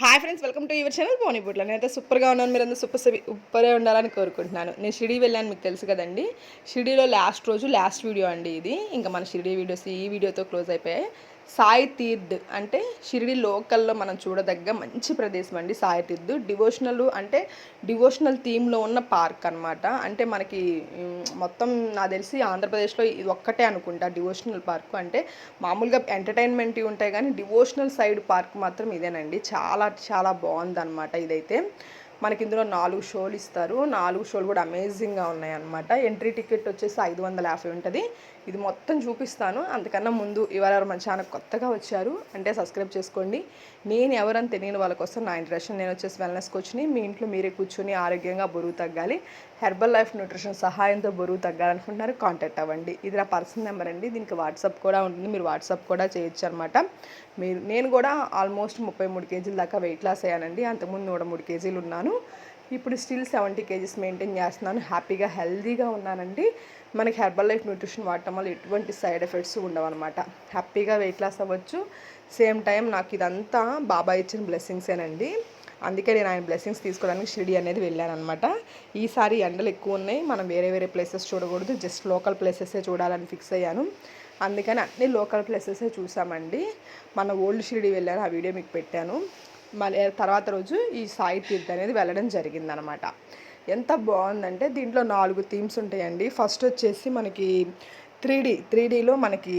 Hi friends, welcome to your channel పోనీపుట్ల. నేనైతే సూపర్గా ఉన్నాను. మీరు అందరూ సూపరే ఉండాలని కోరుకుంటున్నాను. నేను షిరిడి వెళ్ళాను, మీకు తెలుసు కదండి. షిరిడిలో లాస్ట్ వీడియో అండి ఇది. ఇంకా మన షిరిడి వీడియోస్ ఈ వీడియోతో క్లోజ్ అయిపోయాయి. సాయి తీర్థ్ అంటే షిరిడి లోకల్లో మనం చూడదగ్గ మంచి ప్రదేశం అండి. సాయి తీర్థ్ డివోషనల్ థీమ్లో ఉన్న పార్క్ అనమాట. అంటే మనకి మొత్తం నాకు తెలిసి ఆంధ్రప్రదేశ్లో ఇది ఒక్కటే అనుకుంటా డివోషనల్ పార్క్. అంటే మామూలుగా ఎంటర్టైన్మెంట్ ఉంటాయి కానీ డివోషనల్ సైడ్ పార్క్ మాత్రం ఇదేనండి. చాలా చాలా బాగుందన్నమాట. ఇదైతే మనకి ఇందులో 4 షోలు ఇస్తారు. 4 షోలు కూడా అమేజింగ్గా ఉన్నాయన్నమాట. ఎంట్రీ టికెట్ వచ్చేసి 550 ఉంటుంది. ఇది మొత్తం చూపిస్తాను. అంతకన్నా ముందు ఎవరెవరు మన ఛానల్ కొత్తగా వచ్చారు అంటే సబ్స్క్రైబ్ చేసుకోండి. నేను ఎవరని తెలియని వాళ్ళ కోసం నా ఇంట్రెస్ట్. నేను వచ్చేసి వెల్నెస్ కోచ్ని. మీ ఇంట్లో మీరే కూర్చొని ఆరోగ్యంగా బరువు తగ్గాలి, హెర్బల్ లైఫ్ న్యూట్రిషన్ సహాయంతో బరువు తగ్గాలనుకుంటున్నారు, కాంటాక్ట్ అవ్వండి. ఇది నా పర్సనల్ నెంబర్ అండి. దీనికి వాట్సాప్ కూడా ఉంటుంది, మీరు వాట్సాప్ కూడా చేయొచ్చు అనమాట. నేను కూడా ఆల్మోస్ట్ 33 కేజీల దాకా వెయిట్ లాస్ అయ్యానండి. అంతకుముందు 103 కేజీలు ఉన్నాను. ఇప్పుడు స్టిల్ 70 కేజీస్ మెయింటైన్ చేస్తున్నాను. హ్యాపీగా హెల్తీగా ఉన్నానండి. మనకి హెర్బల్ లైఫ్ న్యూట్రిషన్ వాడటం వల్ల ఎటువంటి సైడ్ ఎఫెక్ట్స్ ఉండవన్నమాట. హ్యాపీగా వెయిట్ లాస్ అవ్వచ్చు. సేమ్ టైం నాకు ఇదంతా బాబా ఇచ్చిన బ్లెస్సింగ్సేనండి. అందుకే నేను ఆయన బ్లెస్సింగ్స్ తీసుకోవడానికి షిరిడి అనేది వెళ్ళాను అనమాట. ఈసారి ఎండలు ఎక్కువ ఉన్నాయి, మనం వేరే ప్లేసెస్ చూడకూడదు, జస్ట్ లోకల్ ప్లేసెసే చూడాలని ఫిక్స్ అయ్యాను. అందుకని అన్ని లోకల్ ప్లేసెసే చూసామండి. మన ఓల్డ్ షిరిడి వెళ్ళాను, ఆ వీడియో మీకు పెట్టాను. మళ్ళీ తర్వాత రోజు ఈ సాయి తీర్థ్ అనేది వెళ్ళడం జరిగిందనమాట. ఎంత బాగుందంటే దీంట్లో 4 థీమ్స్ ఉంటాయండి. ఫస్ట్ వచ్చేసి మనకి 3Dలో మనకి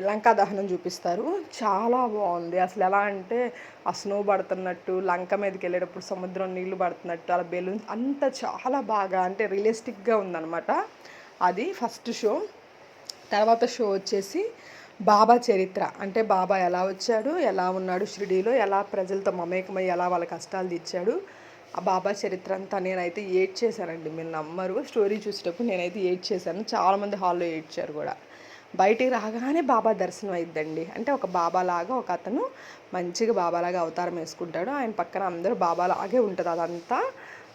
లంకా దహనం చూపిస్తారు. చాలా బాగుంది. అసలు ఎలా అంటే ఆ స్నో పడుతున్నట్టు, లంక మీదకి వెళ్ళేటప్పుడు సముద్రం నీళ్లు పడుతున్నట్టు, అలా బెలూన్స్ అంతా చాలా బాగా అంటే రియలిస్టిక్గా ఉందన్నమాట. అది ఫస్ట్ షో. తర్వాత షో వచ్చేసి బాబా చరిత్ర. అంటే బాబా ఎలా వచ్చాడు, ఎలా ఉన్నాడు షిరిడీలో, ఎలా ప్రజలతో మమేకమై ఎలా వాళ్ళ కష్టాలు తీర్చాడు, ఆ బాబా చరిత్ర అంతా నేనైతే ఏడ్చేశానండి. మీరు నమ్మరు, స్టోరీ చూసేటప్పుడు నేనైతే ఏడ్చేశాను. చాలామంది హాల్లో ఏడ్చారు కూడా. బయటికి రాగానే బాబా దర్శనం అయిద్దండి. అంటే ఒక బాబాలాగా ఒక అతను మంచిగా బాబాలాగా అవతారం వేసుకుంటాడు. ఆయన పక్కన అందరూ బాబాలాగే ఉంటుంది. అదంతా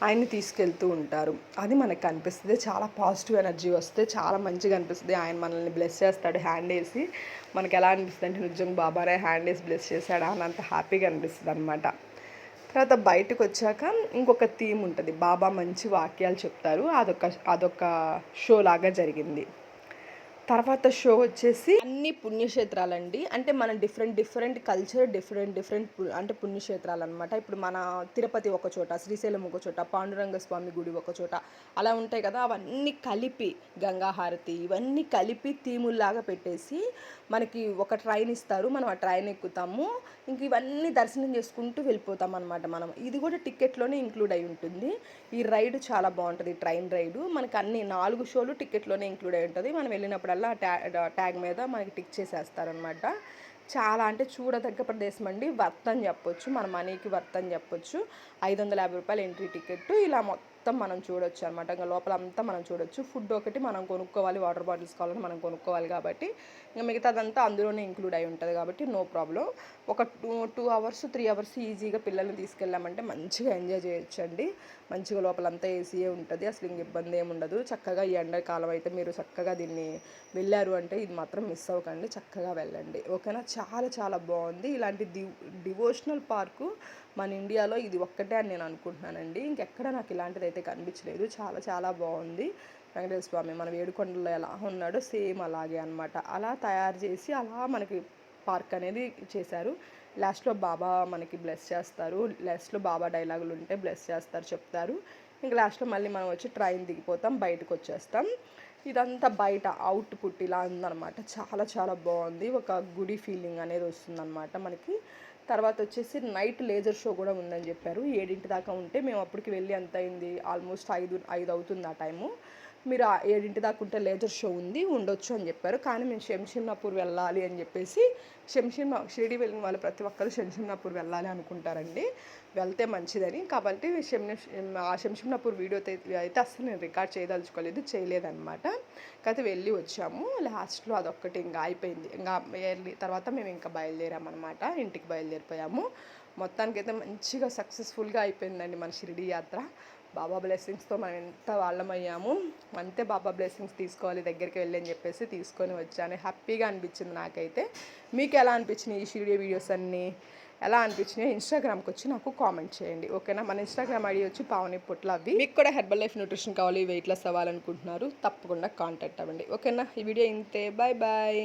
ఆయన్ని తీసుకెళ్తూ ఉంటారు. అది మనకు కనిపిస్తుంది. చాలా పాజిటివ్ ఎనర్జీ వస్తే చాలా మంచిగా అనిపిస్తుంది. ఆయన మనల్ని బ్లెస్ చేస్తాడు హ్యాండ్ వేసి. మనకి ఎలా అనిపిస్తుంది అంటే నిజంగా బాబానే హ్యాండ్ వేసి బ్లెస్ చేశాడా అని అంత హ్యాపీగా అనిపిస్తుంది అనమాట. తర్వాత బయటకు వచ్చాక ఇంకొక థీమ్ ఉంటుంది. బాబా మంచి వాక్యాలు చెప్తారు. అదొక షో లాగా జరిగింది. తర్వాత షో వచ్చేసి అన్ని పుణ్యక్షేత్రాలండి. అంటే మన డిఫరెంట్ కల్చర్, డిఫరెంట్ అంటే పుణ్యక్షేత్రాలు అనమాట. ఇప్పుడు మన తిరుపతి ఒక చోట, శ్రీశైలం ఒక చోట, పాండురంగ స్వామి గుడి ఒక చోట అలా ఉంటాయి కదా. అవన్నీ కలిపి గంగాహారతి ఇవన్నీ కలిపి థీముల్లాగా పెట్టేసి మనకి ఒక ట్రైన్ ఇస్తారు. మనం ఆ ట్రైన్ ఎక్కుతాము. ఇంక ఇవన్నీ దర్శనం చేసుకుంటూ వెళ్ళిపోతాం అనమాట. మనం ఇది కూడా టికెట్లోనే ఇంక్లూడ్ అయి ఉంటుంది. ఈ రైడ్ చాలా బాగుంటుంది, ట్రైన్ రైడు. మనకి అన్ని 4 షోలు టికెట్లోనే ఇంక్లూడ్ అయి ఉంటుంది. మనం వెళ్ళినప్పుడల్లా ట్యాగ్ మీద మనకి టిక్ చేసేస్తారనమాట. చాలా అంటే చూడదగ్గ ప్రదేశం అండి. వర్త్ అని చెప్పొచ్చు, మన మనీకి వర్త్ అని చెప్పొచ్చు. 550 రూపాయలు ఎంట్రీ టికెట్. ఇలా మొత్తం మనం చూడొచ్చు అనమాట. ఇంకా లోపల అంతా మనం చూడొచ్చు. ఫుడ్ ఒకటి మనం కొనుక్కోవాలి, వాటర్ బాటిల్స్ కావాలని మనం కొనుక్కోవాలి కాబట్టి ఇంకా మిగతాదంతా అందులోనే ఇంక్లూడ్ అయి ఉంటుంది కాబట్టి నో ప్రాబ్లం. ఒక 2 అవర్స్ 3 అవర్స్ ఈజీగా పిల్లల్ని తీసుకెళ్ళామంటే మంచిగా ఎంజాయ్ చేయొచ్చండి. మంచిగా లోపలంతా ఏసీయే ఉంటుంది. అసలు ఇంక ఇబ్బంది ఏమి ఉండదు. చక్కగా ఈ ఎండాకాలం అయితే మీరు చక్కగా దీన్ని వెళ్ళారు అంటే ఇది మాత్రం మిస్ అవ్వకండి, చక్కగా వెళ్ళండి. ఓకేనా. చాలా చాలా బాగుంది. ఇలాంటి డివోషనల్ పార్కు మన ఇండియాలో ఇది ఒక్కటే అని నేను అనుకుంటున్నానండి. ఇంకెక్కడ నాకు ఇలాంటిది అయితే కనిపించలేదు. చాలా చాలా బాగుంది. వెంకటేశ్వర స్వామి మన వేడుకొండలో ఎలా ఉన్నాడో సేమ్ అలాగే అనమాట. అలా తయారు చేసి అలా మనకి పార్క్ అనేది చేశారు. లాస్ట్లో బాబా మనకి బ్లెస్ చేస్తారు. లాస్ట్లో బాబా డైలాగులు ఉంటే బ్లెస్ చేస్తారు, చెప్తారు. ఇంకా లాస్ట్లో మళ్ళీ మనం వచ్చి ట్రైన్ దిగిపోతాం, బయటకు వచ్చేస్తాం. ఇదంతా బయట అవుట్పుట్ ఇలా ఉందన్నమాట. చాలా చాలా బాగుంది. ఒక గుడి ఫీలింగ్ అనేది వస్తుందన్నమాట మనకి. తర్వాత వచ్చేసి నైట్ లేజర్ షో కూడా ఉందని చెప్పారు. 7 దాకా ఉంటే మేము అప్పటికి వెళ్ళి ఎంత అయింది, ఆల్మోస్ట్ 5 అవుతుంది ఆ టైము. మీరు 7 దాకా ఉంటే లేజర్ షో ఉండొచ్చు అని చెప్పారు. కానీ మేము శంషాబాద్ వెళ్ళాలి అని చెప్పేసి షిరిడి వెళ్ళిన వాళ్ళు ప్రతి ఒక్కరు శంషాబాద్ వెళ్ళాలి అనుకుంటారండి, వెళ్తే మంచిదని. కాబట్టి ఆ శంషాబాద్ వీడియో అయితే అసలు నేను రికార్డ్ చేయలేదన్నమాట. కాకపోతే వెళ్ళి వచ్చాము. లాస్ట్లో అదొక్కటి ఇంకా అయిపోయింది. ఇంకా తర్వాత మేము ఇంకా బయలుదేరామన్నమాట, ఇంటికి బయలుదేరిపోయాము. మొత్తానికైతే మంచిగా సక్సెస్ఫుల్గా అయిపోయిందండి మన షిరిడి యాత్ర. బాబా బ్లెస్సింగ్స్తో మనం ఎంత వాళ్ళమయ్యాము. అంతే బాబా బ్లెస్సింగ్స్ తీసుకోవాలి దగ్గరికి వెళ్ళి అని చెప్పేసి తీసుకొని వచ్చాను. హ్యాపీగా అనిపించింది నాకైతే. మీకు ఎలా అనిపించినాయి ఈ షిరిడి వీడియోస్ అన్నీ? ఎలా అనిపించినాయో ఇన్స్టాగ్రామ్కి వచ్చి నాకు కామెంట్ చేయండి, ఓకేనా. మన ఇన్స్టాగ్రామ్ ఐడి వచ్చి పావని పొట్లవి. మీకు కూడా హెర్బల్ లైఫ్ న్యూట్రిషన్ కావాలి, వెయిట్ లాస్ అవ్వాలనుకుంటున్నారు, తప్పకుండా కాంటాక్ట్ అవ్వండి, ఓకేనా. ఈ వీడియో ఇంతే, బాయ్ బాయ్.